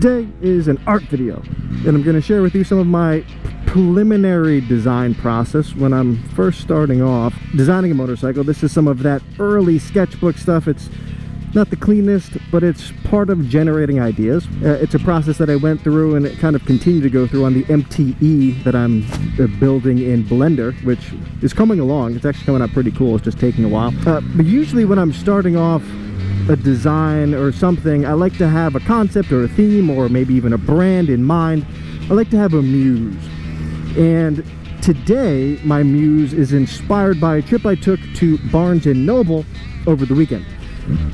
Today is an art video, and I'm going to share with you some of my preliminary design process when I'm first starting off designing a motorcycle. This is some of that early sketchbook stuff. It's not the cleanest, but it's part of generating ideas. It's a process that I went through and it kind of continue to go through on the MTE that I'm building in Blender, which is coming along. It's actually coming out pretty cool. It's just taking a while. But usually when I'm starting off a design or something, I like to have a concept or a theme or maybe even a brand in mind. I like to have a muse. And today my muse is inspired by a trip I took to Barnes & Noble over the weekend.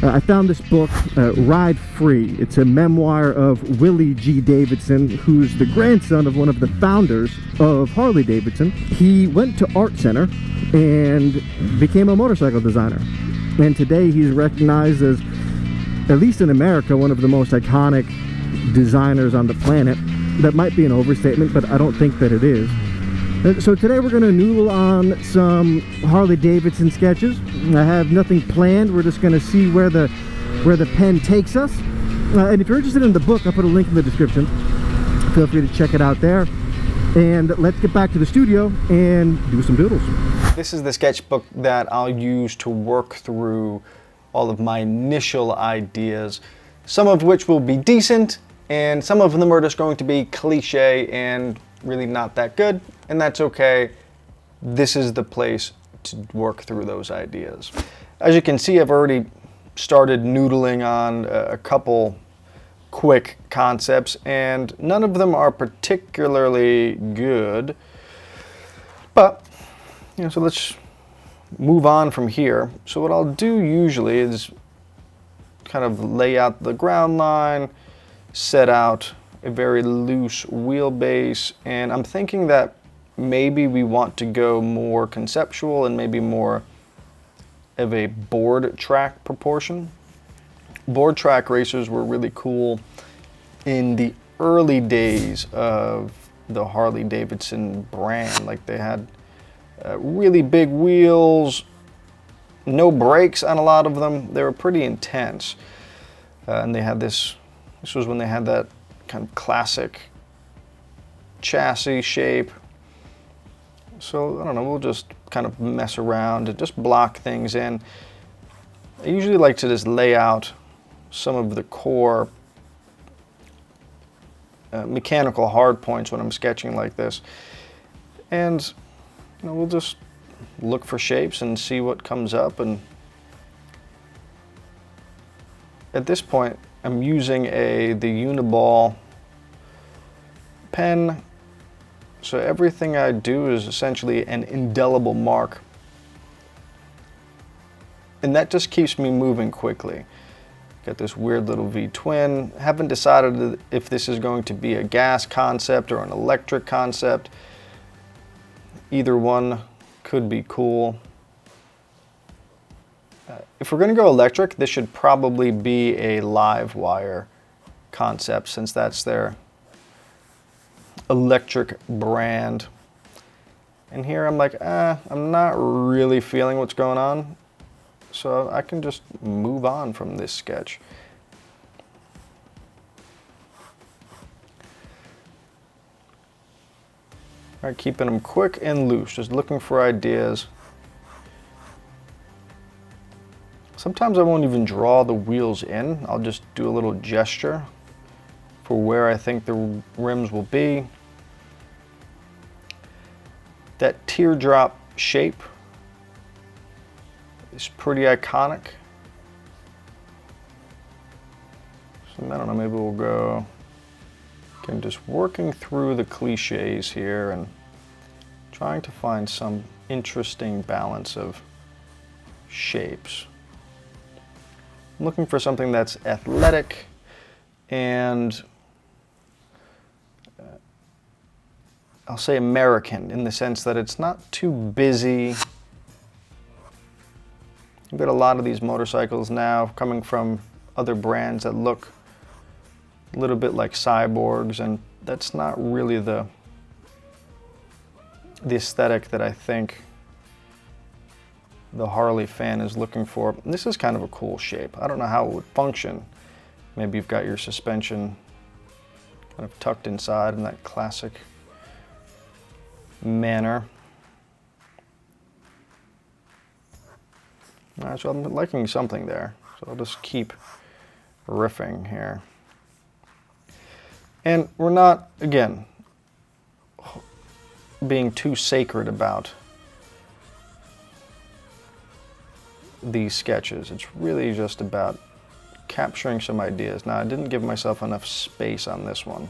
I found this book, Ride Free. It's a memoir of Willie G. Davidson, who's the grandson of one of the founders of Harley Davidson. He went to Art Center and became a motorcycle designer. And today he's recognized as, at least in America, one of the most iconic designers on the planet. That might be an overstatement, but I don't think that it is. So today we're going to noodle on some Harley Davidson sketches. I have nothing planned. We're just going to see where the pen takes us. And if you're interested in the book, I'll put a link in the description. Feel free to check it out there. And let's get back to the studio and do some doodles. This is the sketchbook that I'll use to work through all of my initial ideas, some of which will be decent, and some of them are just going to be cliche and really not that good, and that's okay. This is the place to work through those ideas. As you can see, I've already started noodling on a couple quick concepts, and none of them are particularly good, but so let's move on from here. So what I'll do usually is kind of lay out the ground line, set out a very loose wheelbase, and I'm thinking that maybe we want to go more conceptual and maybe more of a board track proportion. Board track racers were really cool in the early days of the Harley Davidson brand. Like they had really big wheels, no brakes on a lot of them. They were pretty intense, and they had this was when they had that kind of classic chassis shape. So I don't know, we'll just kind of mess around and just block things in. I usually like to just lay out some of the core mechanical hard points when I'm sketching like this, and we'll just look for shapes and see what comes up. And at this point I'm using the Uniball pen, so everything I do is essentially an indelible mark, and that just keeps me moving quickly. Got this weird little V-twin. Haven't decided if this is going to be a gas concept or an electric concept. Either one could be cool. If we're going to go electric, this should probably be a live wire concept, since that's their electric brand. And here I'm like, I'm not really feeling what's going on, so I can just move on from this sketch. All right, keeping them quick and loose, just looking for ideas. Sometimes I won't even draw the wheels in. I'll just do a little gesture for where I think the rims will be. That teardrop shape is pretty iconic. So I don't know, maybe we'll go, again, just working through the cliches here and trying to find some interesting balance of shapes. I'm looking for something that's athletic and I'll say American, in the sense that it's not too busy. You've got a lot of these motorcycles now coming from other brands that look a little bit like cyborgs, and that's not really the aesthetic that I think the Harley fan is looking for. And this is kind of a cool shape. I don't know how it would function. Maybe you've got your suspension kind of tucked inside in that classic manner. All right, so I'm liking something there. So I'll just keep riffing here. And we're not, again, being too sacred about these sketches. It's really just about capturing some ideas. Now, I didn't give myself enough space on this one.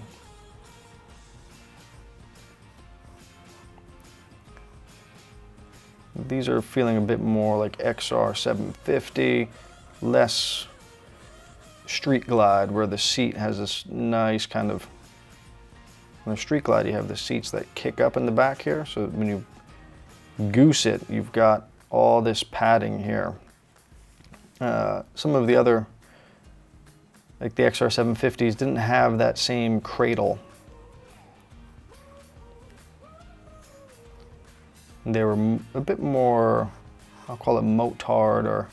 These are feeling a bit more like XR 750, less Street Glide, where the seat has this nice kind of, on the Street Glide you have the seats that kick up in the back here, so when you goose it, you've got all this padding here. Some of the other, like the XR 750s, didn't have that same cradle. They were a bit more, I'll call it motard, or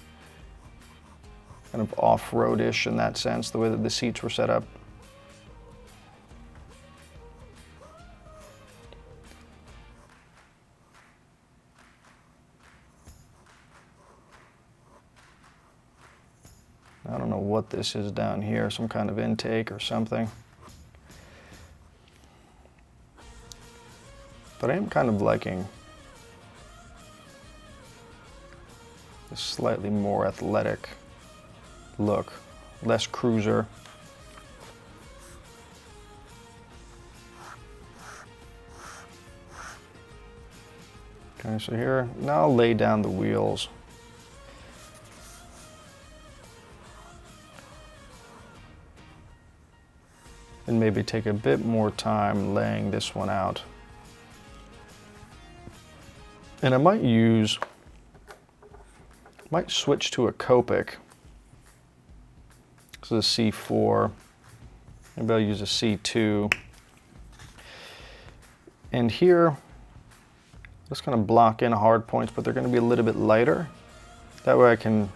kind of off-roadish in that sense, the way that the seats were set up. I don't know what this is down here, some kind of intake or something. But I am kind of liking this slightly more athletic look, less cruiser. Okay, so here, now I'll lay down the wheels. And maybe take a bit more time laying this one out. And I might switch to a Copic. This is a C4. Maybe I'll use a C2. And here, just kind of block in hard points, but they're going to be a little bit lighter. That way I can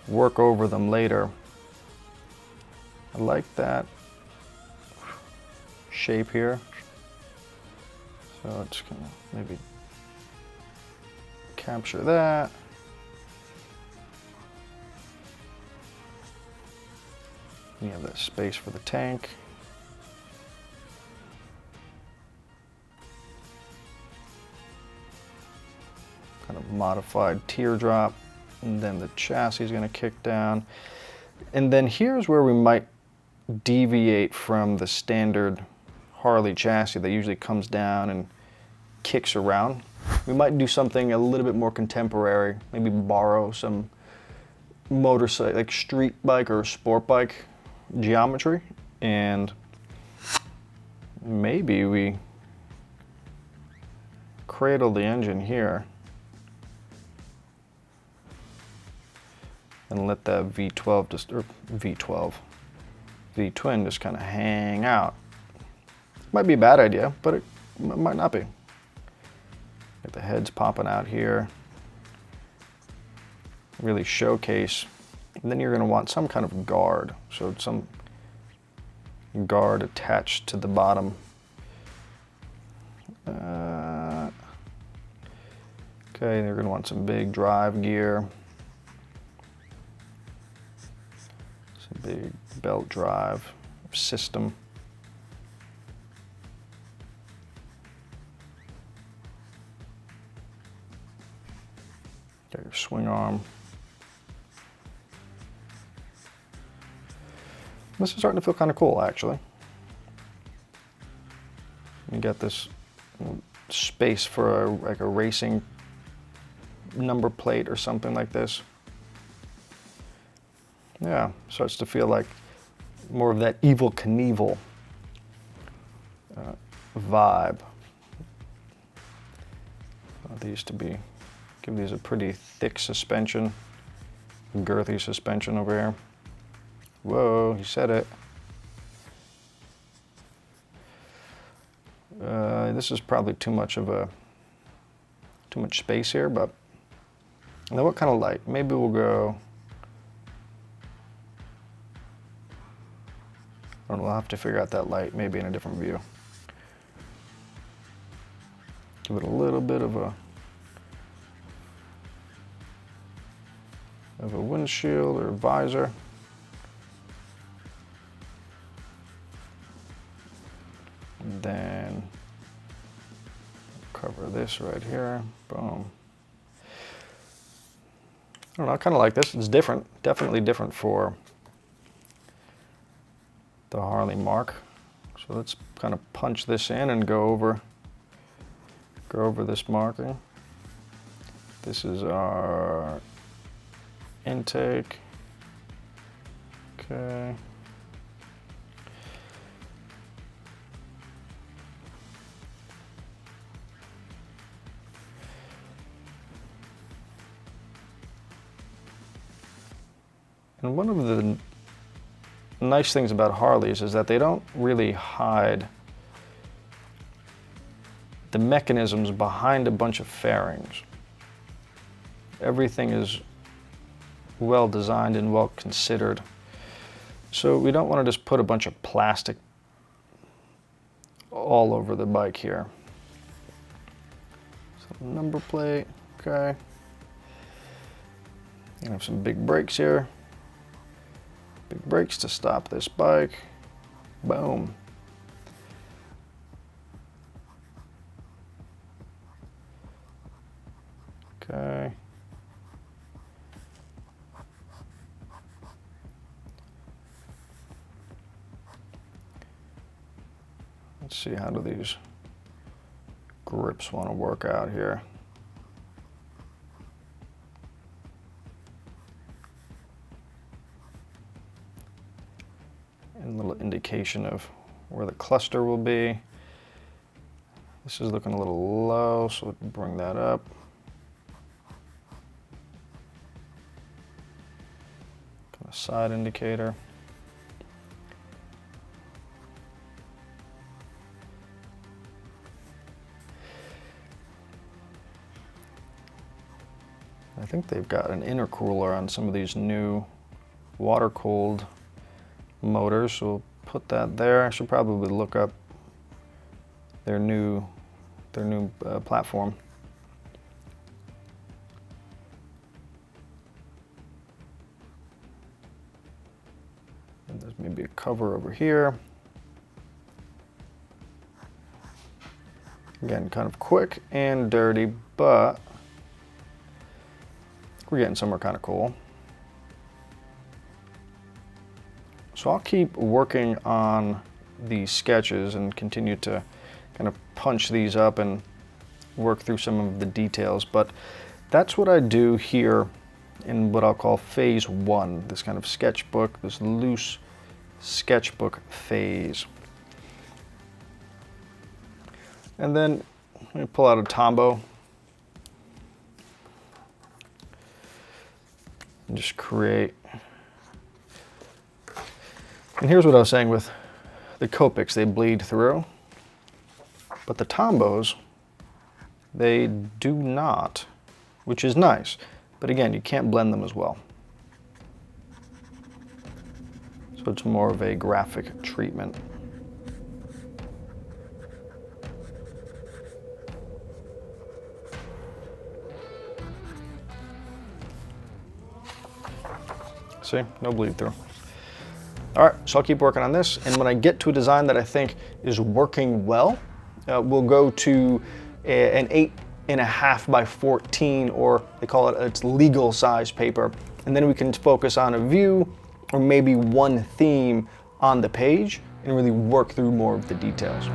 work over them later. I like that shape here. So it's going to maybe capture that. You have that space for the tank. Kind of modified teardrop, and then the chassis is going to kick down. And then here's where we might deviate from the standard Harley chassis that usually comes down and kicks around. We might do something a little bit more contemporary, maybe borrow some motorcycle, like street bike or sport bike geometry, and maybe we cradle the engine here and let that V12 just, or V-twin just kind of hang out. Might be a bad idea, but it might not be. Get the heads popping out here. Really showcase. And then you're going to want some kind of guard. So some guard attached to the bottom. Okay, you're going to want some big drive gear. Some big belt drive system. Got your swing arm. This is starting to feel kind of cool, actually. You got this space for like a racing number plate or something like this. Yeah, starts to feel like more of that Evel Knievel vibe. They used to give these a pretty thick suspension, girthy suspension over here. Whoa, you said it. This is probably too much space here, but now what kind of light? Maybe we'll go, I And we'll have to figure out that light maybe in a different view. Give it a little bit of a windshield or visor. And then cover this right here. Boom. I don't know, I kind of like this. It's different, definitely different for the Harley mark. So let's kind of punch this in and go over this marking. This is our intake. Okay. And one of the nice things about Harleys is that they don't really hide the mechanisms behind a bunch of fairings. Everything is well designed and well considered. So we don't want to just put a bunch of plastic all over the bike here. So number plate, okay. You have some big brakes here. Big brakes to stop this bike. Boom. Okay. Let's see, how do these grips want to work out here? And a little indication of where the cluster will be. This is looking a little low, so we'll bring that up. Kind of side indicator. I think they've got an intercooler on some of these new water-cooled motors, so we'll put that there. I should probably look up their new platform. And there's maybe a cover over here. Again, kind of quick and dirty, but we're getting somewhere kind of cool. So I'll keep working on these sketches and continue to kind of punch these up and work through some of the details, but that's what I do here in what I'll call phase one, this kind of sketchbook, this loose sketchbook phase. And then let me pull out a Tombo and just create. And here's what I was saying with the Copics, they bleed through, but the Tombos, they do not, which is nice. But again, you can't blend them as well. So it's more of a graphic treatment. See, no bleed through. All right, so I'll keep working on this, and when I get to a design that I think is working well, we'll go to an 8.5 by 14, or they call it its legal size paper, and then we can focus on a view or maybe one theme on the page and really work through more of the details.